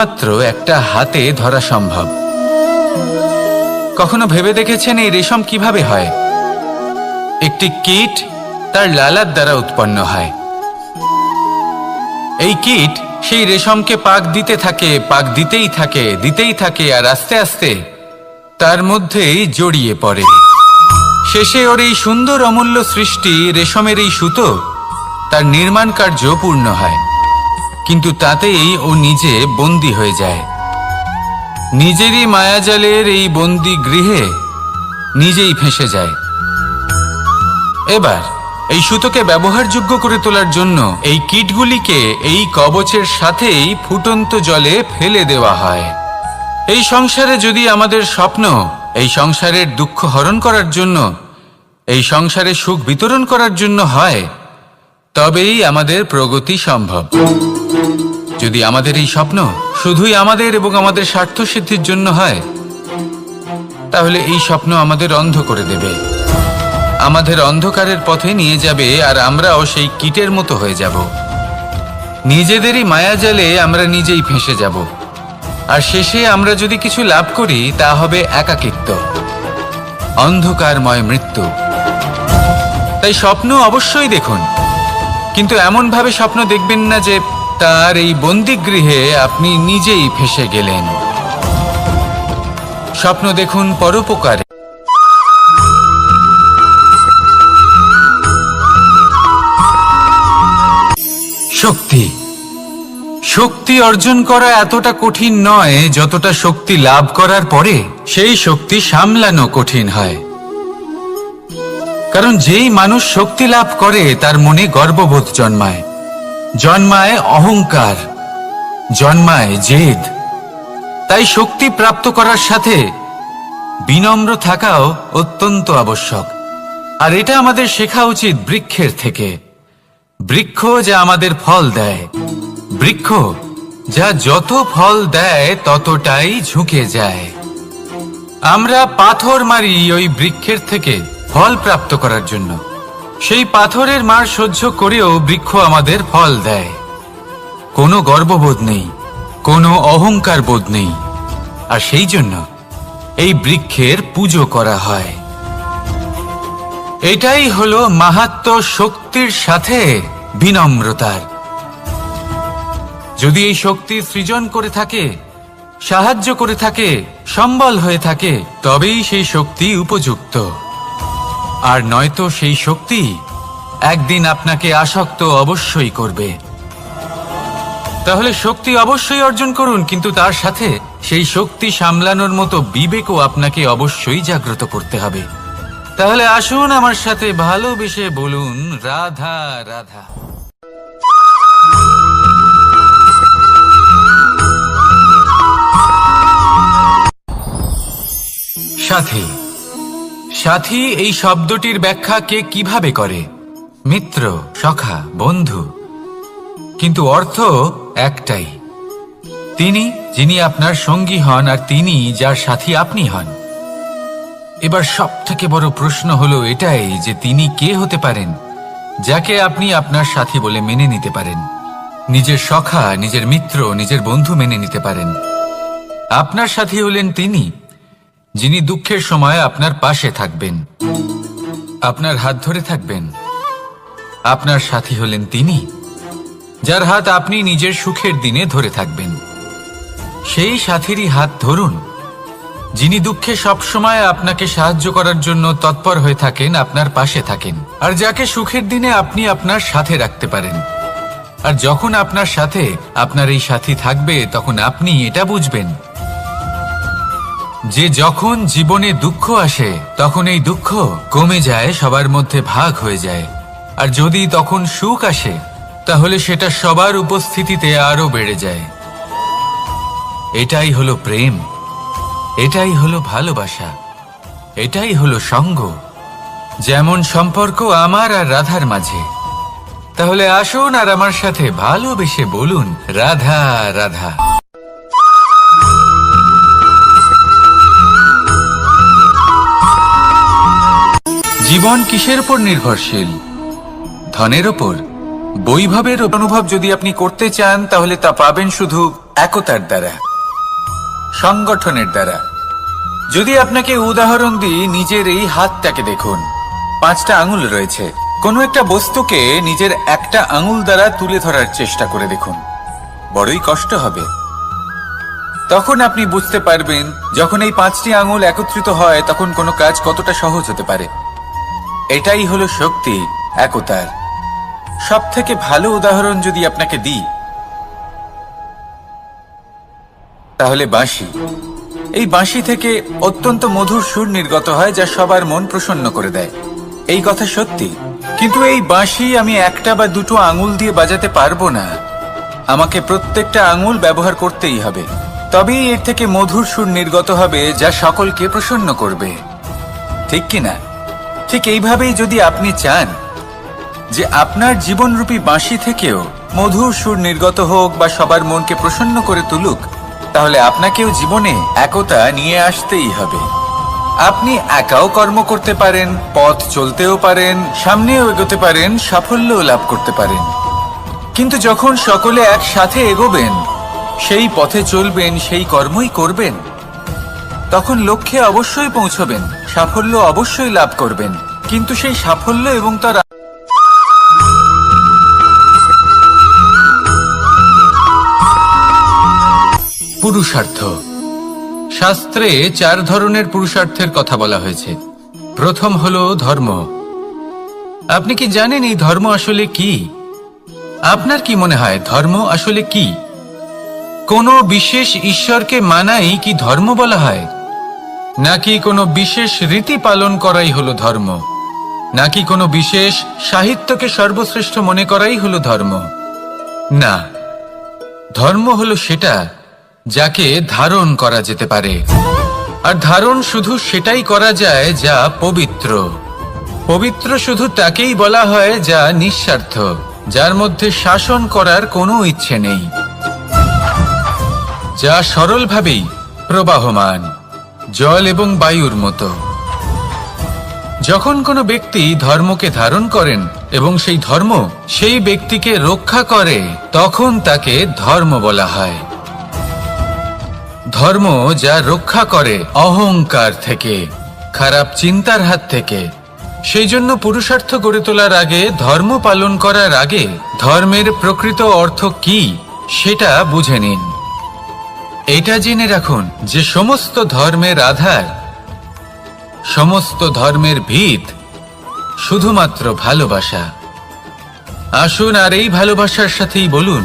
মাত্র একটা হাতে ধরা সম্ভব। কখনো ভেবে দেখেছেন এই রেশম কিভাবে হয়? একটি কীট তার লালার দ্বারা উৎপন্ন হয়। এই কীট সেই রেশমকে পাক দিতে থাকে, পাক দিতেই থাকে আর আস্তে আস্তে তার মধ্যেই জড়িয়ে পড়ে। শেষে ওর এই সুন্দর অমূল্য সৃষ্টি রেশমের এই সুতো তার নির্মাণ কার্য পূর্ণ হয়, কিন্তু তাতেই ও নিজে বন্দী হয়ে যায়। নিজেরই মায়াজালের এই বন্দী গৃহে নিজেই ফেঁসে যায়। এবার এই সুতোকে ব্যবহারযোগ্য করে তোলার জন্য এই কীটগুলিকে এই কবচের সাথেই ফুটন্ত জলে ফেলে দেওয়া হয়। এই সংসারে যদি আমাদের স্বপ্ন এই সংসারের দুঃখ হরণ করার জন্য, এই সংসারে সুখ বিতরণ করার জন্য হয়, তবেই আমাদের প্রগতি সম্ভব। যদি আমাদের এই স্বপ্ন শুধুই আমাদের এবং আমাদের স্বার্থ সিদ্ধির জন্য হয়, তাহলে এই স্বপ্ন আমাদের অন্ধ করে দেবে, আমাদের অন্ধকারের পথে নিয়ে যাবে, আর আমরাও সেই কীটের মতো হয়ে যাব। নিজেদেরই মায়াজালে আমরা নিজেই ফেঁসে যাব, আর শেষে আমরা যদি কিছু লাভ করি তা হবে একাকিত্ব, অন্ধকারময় মৃত্যু। তাই স্বপ্ন অবশ্যই দেখুন, কিন্তু এমনভাবে স্বপ্ন দেখবেন না যে তার এই বন্দিগৃহে আপনি নিজেই ফেঁসে গেলেন। স্বপ্ন দেখুন পরোপকারে। শক্তি শক্তি অর্জন করা এতটা কঠিন নয় যতটা শক্তি লাভ করার পরে সেই শক্তি সামলানো কঠিন হয়। কারণ যেই মানুষ শক্তি লাভ করে তার মনে গর্ববোধ জন্মায়, জন্মায় অহংকার, জন্মায় জেদ। তাই শক্তি প্রাপ্ত করার সাথে বিনম্র থাকাও অত্যন্ত আবশ্যক। আর এটা আমাদের শেখা উচিত বৃক্ষের থেকে। বৃক্ষ যা আমাদের ফল দেয়, বৃক্ষ যা যত ফল দেয় ততটাই ঝুঁকে যায়। আমরা পাথর মারি ওই বৃক্ষের থেকে ফল প্রাপ্ত করার জন্য। সেই পাথরের মার সহ্য করেও বৃক্ষ আমাদের ফল দেয়। কোনো গর্ববোধ নেই, কোনো অহংকার বোধ নেই, আর সেই জন্য এই বৃক্ষের পুজো করা হয়। এটাই হলো মাহাত্ম্য শক্তির সাথে বিনম্রতার। যদি এই শক্তি সৃজন করে থাকে, সাহায্য করে থাকে, সম্বল হয়ে থাকে, তবেই সেই শক্তি উপযুক্ত। আর নয়তো সেই শক্তি একদিন আপনাকে আসক্ত অবশ্যই করবে। তাহলে শক্তি অবশ্যই অর্জন করুন, কিন্তু তার সাথে সেই শক্তি সামলানোর মতো বিবেকও আপনাকে অবশ্যই জাগ্রত করতে হবে। তাহলে আসুন আমার সাথে ভালোবেসে বলুন, রাধা রাধা। সাথী সাথী এই শব্দটির ব্যাখ্যা কে কিভাবে করে? মিত্র, সখা, বন্ধু। কিন্তু অর্থ একটাই, তিনি যিনি আপনার সঙ্গী হন আর তিনি যার সাথী আপনি হন। এবার সব থেকে বড় প্রশ্ন হলো এটাই যে তিনি কে হতে পারেন যাকে আপনি আপনার সাথী বলে মেনে নিতে পারেন, নিজের সখা, নিজের মিত্র, নিজের বন্ধু মেনে নিতে পারেন। আপনার সাথী হলেন তিনি যিনি দুঃখের সময় আপনার পাশে থাকবেন, আপনার হাত ধরে থাকবেন। আপনার সাথী হলেন তিনি যার হাত আপনি নিজের সুখের দিনে ধরে থাকবেন। সেই সাথীরই হাত ধরুন যিনি দুঃখে সবসময় আপনাকে সাহায্য করার জন্য তৎপর হয়ে থাকেন, আপনার পাশে থাকেন, আর যাকে সুখের দিনে আপনি আপনার সাথে রাখতে পারেন। আর যখন আপনার সাথে আপনার এই সাথী থাকবে, তখন আপনি এটা বুঝবেন যে যখন জীবনে দুঃখ আসে তখন এই দুঃখ কমে যায়, সবার মধ্যে ভাগ হয়ে যায়। আর যদি তখন সুখ আসে তাহলে সেটা সবার উপস্থিতিতে আরো বেড়ে যায়। এটাই হলো প্রেম, এটাই হলো ভালোবাসা, এটাই হলো সঙ্গ। যেমন সম্পর্ক আমার আর রাধার মাঝে। তাহলে আসুন আর আমার সাথে ভালোবেসে বলুন, রাধা রাধা। জীবন কিসের উপর নির্ভরশীল? ধনের ওপর? বৈভবের অনুভব যদি আপনি করতে চান তাহলে তা পাবেন শুধু একতার দ্বারা, সংগঠনের দ্বারা। যদি আপনাকে উদাহরণ দিই, নিজের এই হাতটাকে দেখুন, 5টা আঙুল রয়েছে। কোনো একটা বস্তুকে নিজের একটা আঙুল দ্বারা তুলে ধরার চেষ্টা করে দেখুন, বড়ই কষ্ট হবে। তখন আপনি বুঝতে পারবেন যখন এই 5টি আঙুল একত্রিত হয় তখন কোনো কাজ কতটা সহজ হতে পারে। এটাই হলো শক্তি একতার। সব থেকে ভালো উদাহরণ যদি আপনাকে দিই তাহলে বাঁশি। এই বাঁশি থেকে অত্যন্ত মধুর সুর নির্গত হয় যা সবার মন প্রসন্ন করে দেয়। এই কথা সত্যি, কিন্তু এই বাঁশি আমি একটা বা দুটো আঙুল দিয়ে বাজাতে পারবো না। আমাকে প্রত্যেকটা আঙুল ব্যবহার করতেই হবে, তবেই এর থেকে মধুর সুর নির্গত হবে যা সকলকে প্রসন্ন করবে, ঠিক কিনা? ঠিক এইভাবেই যদি আপনি চান যে আপনার জীবনরূপী বাঁশি থেকেও মধুর সুর নির্গত হোক বা সবার মনকে প্রসন্ন করে তুলুক, তাহলে আপনাকেও জীবনে একতা নিয়ে আসতেই হবে। আপনি একাও কর্ম করতে পারেন, পথ চলতেও পারেন, সামনেও এগোতে পারেন, সাফল্যও লাভ করতে পারেন। কিন্তু যখন সকলে একসাথে এগোবেন, সেই পথে চলবেন, সেই কর্মই করবেন, তখন লক্ষ্যে অবশ্যই পৌঁছবেন, সাফল্য অবশ্যই লাভ করবেন। কিন্তু সেই সাফল্য এবং তার পুরুষার্থ। শাস্ত্রে 4 ধরনের পুরুষার্থের কথা বলা হয়েছে। প্রথম হলো ধর্ম। আপনি কি জানেন এই ধর্ম আসলে কি? আপনার কি মনে হয় ধর্ম আসলে কি? কোনো বিশেষ ঈশ্বরকে মানাই কি ধর্ম বলা হয়? নাকি কোনো বিশেষ রীতি পালন করাই হলো ধর্ম? নাকি কোনো বিশেষ সাহিত্যকে সর্বশ্রেষ্ঠ মনে করাই হলো ধর্ম? না, ধর্ম হলো সেটা যাকে ধারণ করা যেতে পারে। আর ধারণ শুধু সেটাই করা যায় যা পবিত্র। পবিত্র শুধু তাকেই বলা হয় যা নিঃস্বার্থ, যার মধ্যে শাসন করার কোনো ইচ্ছে নেই, যা সরলভাবেই প্রবাহমান, জল এবং বায়ুর মতো। যখন কোনো ব্যক্তি ধর্মকে ধারণ করেন এবং সেই ধর্ম সেই ব্যক্তিকে রক্ষা করে, তখন তাকে ধর্ম বলা হয়। ধর্ম যা রক্ষা করে অহংকার থেকে, খারাপ চিন্তার হাত থেকে। সেই জন্য পুরুষার্থ গড়ে তোলার আগে, ধর্ম পালন করার আগে ধর্মের প্রকৃত অর্থ কি সেটা বুঝে নিন। এটা জেনে রাখুন যে সমস্ত ধর্মের আধার, সমস্ত ধর্মের ভিত শুধুমাত্র ভালোবাসা। আসুন আর এই ভালোবাসার সাথেই বলুন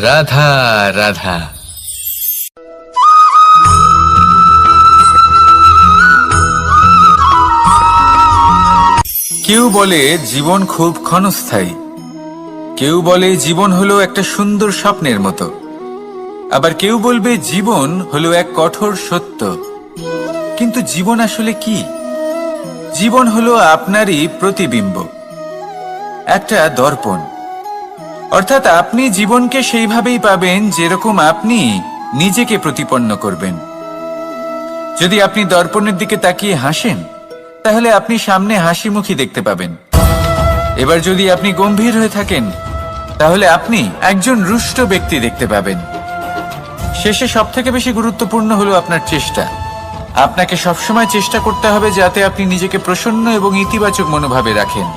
রাধা রাধা। কেউ বলে জীবন খুব ক্ষণস্থায়ী, কেউ বলে জীবন হলো একটা সুন্দর স্বপ্নের মতো, আবার কেউ বলবে জীবন হলো এক কঠোর সত্য। কিন্তু জীবন আসলে কি? জীবন হলো আপনারই প্রতিবিম্ব, একটা দর্পণ। অর্থাৎ আপনি জীবনকে সেইভাবেই পাবেন যেরকম আপনি নিজেকে প্রতিপন্ন করবেন। যদি আপনি দর্পণের দিকে তাকিয়ে হাসেন, তাহলে আপনি সামনে হাসি মুখী দেখতে পাবেন। এবার যদি আপনি গম্ভীর হয়ে থাকেন, তাহলে আপনি একজন রুষ্ট ব্যক্তি দেখতে পাবেন। শেষে সবথেকে বেশি গুরুত্বপূর্ণ হলো আপনার চেষ্টা। আপনাকে সবসময় চেষ্টা করতে হবে যাতে আপনি নিজেকে প্রসন্ন এবং ইতিবাচক মনোভাবে রাখেন।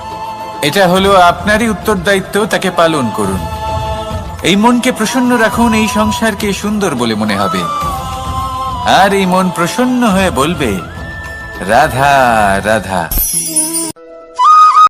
এটা হলো আপনারই উত্তরদায়িত্ব, তাকে পালন করুন। এই মনকে প্রসন্ন রাখুন, এই সংসারকে সুন্দর বলে মনে হবে। আর এই মন প্রসন্ন হয়ে বলবে রাধা রাধা।